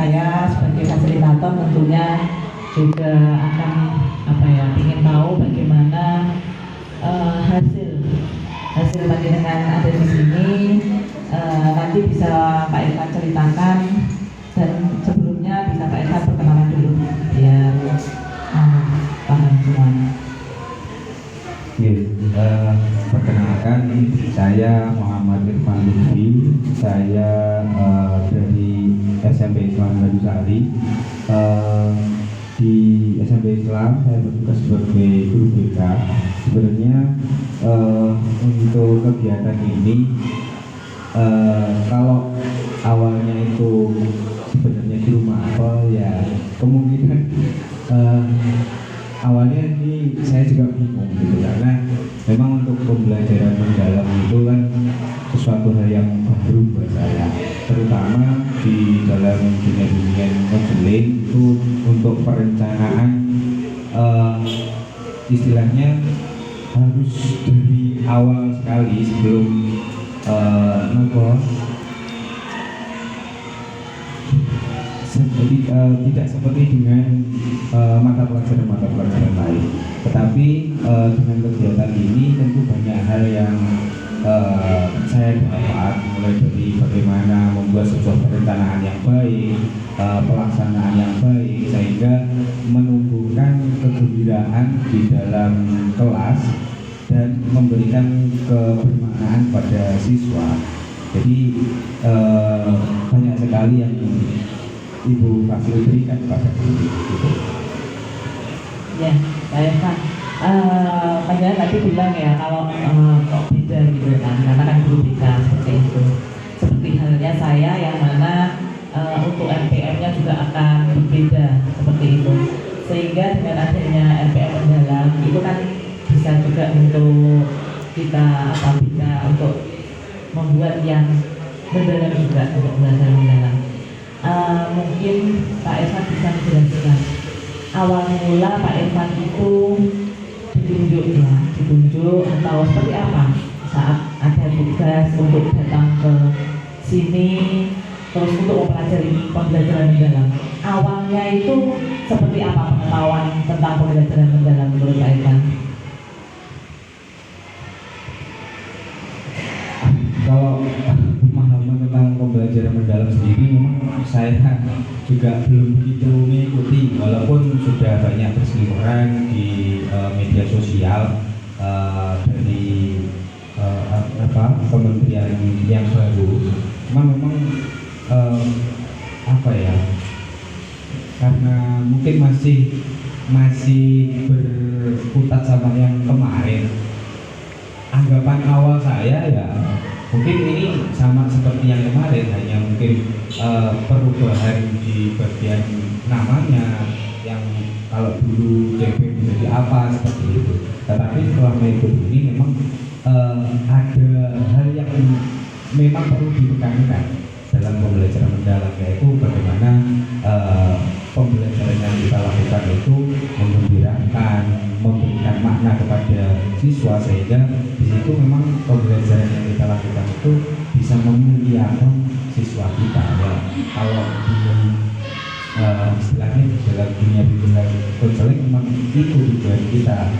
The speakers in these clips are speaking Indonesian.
saya sebagai fasilitator tentunya juga akan ingin tahu bagaimana hasil panjenengan ada di sini. Nanti bisa Pak Irfan ceritakan, dan sebelumnya bisa Pak Irfan perkenalan dulu biar paham semuanya. Perkenalkan, saya Muhammad Irfan Lutfi. Saya dari SMP Islam Gadusari. Di SMP Islam saya bertugas sebagai guru BK. Sebenarnya untuk kegiatan ini kalau awalnya itu sebenarnya di rumah apa ya, kemungkinan awalnya ini saya juga bingung gitu, karena memang untuk pembelajaran mendalam itu kan sesuatu hal yang baru buat saya, terutama di dalam dunia konseling itu untuk perencanaan istilahnya harus dari awal sekali sebelum tidak seperti dengan mata pelajaran lain. Tetapi dengan kegiatan ini tentu banyak hal yang saya dapat, mulai dari bagaimana membuat sebuah perencanaan yang baik, pelaksanaan yang baik, sehingga menumbuhkan kegembiraan di dalam kelas dan memberikan kebermaknaan pada siswa. Jadi banyak sekali yang Ibu Fasil berikan kepada guru gitu. Ya, Pak Irfan, panjenengan tadi bilang ya kalau kok beda gitu kan, karena kan guru BK seperti itu. Seperti halnya saya yang mana untuk RPM-nya juga akan berbeda seperti itu. Sehingga dengan adanya RPM mendalam itu kan bisa juga untuk kita bisa untuk membuat yang mendalam juga untuk belajar mendalam. Mungkin Pak Irfan bisa menjelaskan awal mula Pak Irfan itu ditunjuk atau seperti apa saat ada tugas untuk datang ke sini terus untuk mempelajari pembelajaran mendalam. Awalnya itu seperti apa pengetahuan tentang pembelajaran mendalam menurut Pak Irfan? Kalau pemahaman tentang pembelajaran mendalam sendiri memang saya juga belum begitu mengikuti, walaupun sudah banyak berseliweran di media sosial dari kementerian yang baru. Cuma memang karena mungkin masih berkutat sama yang kemarin, anggapan awal saya ya mungkin ini sama seperti yang kemarin, hanya mungkin perubahan di bagian namanya, yang kalau dulu CP menjadi apa seperti itu. Tetapi setelah mengikuti ini memang ada hal yang memang perlu ditekankan dalam pembelajaran mendalam, yaitu bagaimana pembelajaran yang kita lakukan itu menggembirakan, memberikan makna kepada siswa, sehingga di situ memang pembelajaran yang kita lakukan itu bisa memuliakan siswa kita. Ya, kalau di istilahnya di dalam dunia konseling memang itu tujuan kita,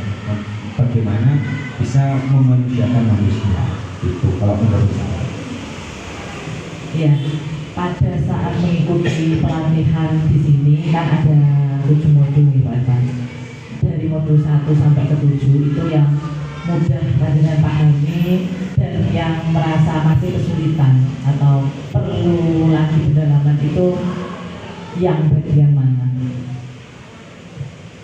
bagaimana bisa memanusiakan manusia. Itu kalau menurut saya. Iya, pada saat mengikuti pelatihan di sini kan ada 7 modul nih Pak Irfan. Dari modul 1 sampai ke 7 itu yang mudah panjenengan pahami, dan yang merasa masih kesulitan atau perlu lagi pendalaman itu yang bagian mana?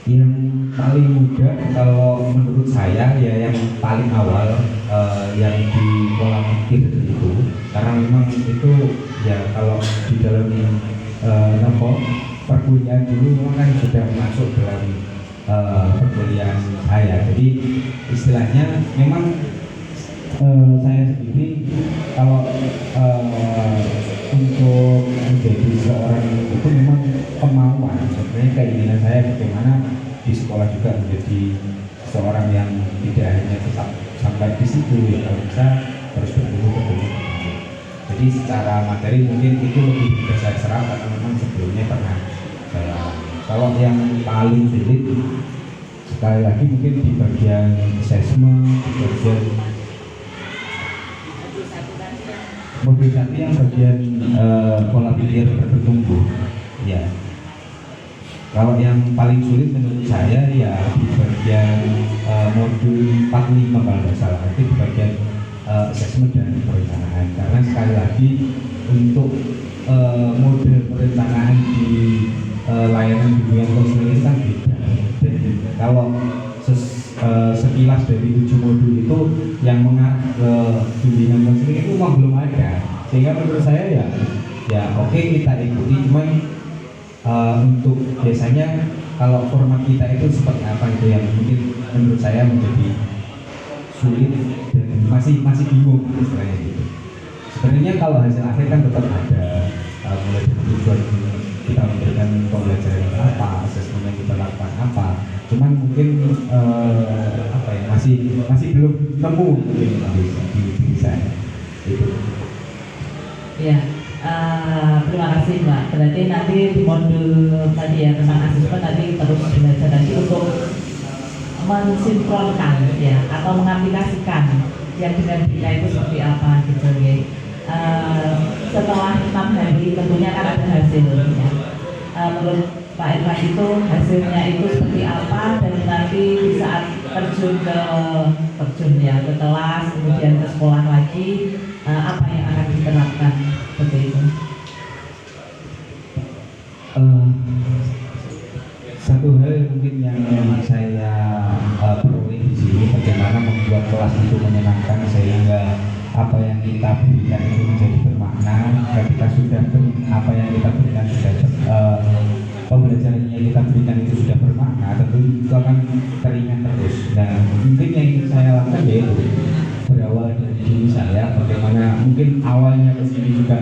Yang paling mudah kalau menurut saya ya yang paling awal, yang di pola pikir itu, karena memang itu ya kalau di dalam perkuliahan dulu memang kan sudah masuk dalam perkuliahan saya. Jadi istilahnya memang saya sendiri kalau untuk menjadi seorang itu memang kemauan, sebenarnya keinginan saya bagaimana di sekolah juga menjadi seorang yang tidak hanya tetap sampai di situ, ya kalau bisa terus bertumbuh. Jadi secara materi mungkin itu lebih mudah saya serap karena memang sebelumnya pernah saya alami. Kalau yang paling sulit sekali lagi mungkin di bagian assessment, di bagian modul satu yang bagian pola pikir bertumbuh. Ya. Kalau yang paling sulit menurut saya ya di bagian modul 45 kalau nggak salah, itu di bagian assessment dan perencanaan. Karena sekali lagi untuk model perencanaan di layanan bimbingan konseling itu kan beda. Dan kalau sekilas dari 7 modul itu yang mengarah ke bimbingan konseling itu memang belum ada. Sehingga menurut saya ya oke, kita ikuti, cuman untuk biasanya kalau format kita itu seperti apa itu yang mungkin menurut saya menjadi sulit dan masih bingung istilahnya gitu. Sebenarnya kalau hasil akhir kan tetap ada, mulai dari tujuan kita memberikan pembelajaran apa, asesmen yang kita lakukan apa. Cuman mungkin apa ya masih belum nemu mungkin di diri saya itu. Ya, terima kasih Mbak. Berarti nanti di modul tadi ya tentang asesmen nanti terus belajar lagi untuk mensinkronkan ya atau mengaplikasikan yang dengan kita itu seperti apa gitu ya. Setelah 6 hari tentunya kan ada hasilnya. Menurut Pak Irfan itu hasilnya itu seperti apa, dan nanti di saat terjun ke kelas kemudian ke sekolah lagi apa yang akan diterapkan seperti itu. Satu hal mungkin yang saya peroleh di sini, bagaimana membuat kelas itu menyenangkan sehingga apa yang kita berikan itu menjadi bermakna. Ketika sudah apa yang kita berikan sudah pembelajaran yang kita berikan itu sudah bermakna, tentu itu akan teringat terus. Nah, mungkin yang ingin saya lakukan yaitu berawal dari diri saya, bagaimana mungkin awalnya ke sini juga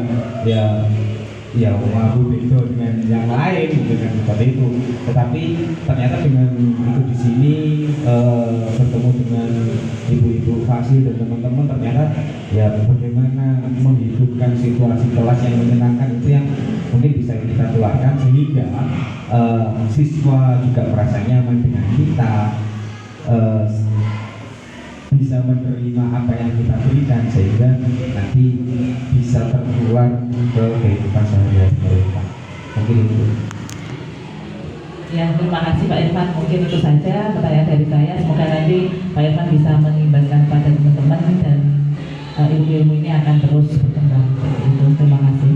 ya aku beda dengan yang lain mungkin kan seperti itu, tetapi ternyata dengan itu di sini bertemu dengan ibu-ibu Fasil dan teman-teman, ternyata ya bagaimana menghidupkan situasi kelas yang menyenangkan itu yang mungkin bisa kita keluarkan sehingga siswa juga merasa nyaman dengan kita, bisa menerima apa yang kita berikan sehingga nanti bisa tertular ke kehidupan sehari-hari mereka. Mungkin itu. Ya, terima kasih Pak Irfan. Mungkin itu saja pertanyaan dari saya. Semoga nanti Pak Irfan bisa mengimbaskan pada teman-teman dan ilmu-ilmu ini akan terus berkembang. Itu terima kasih.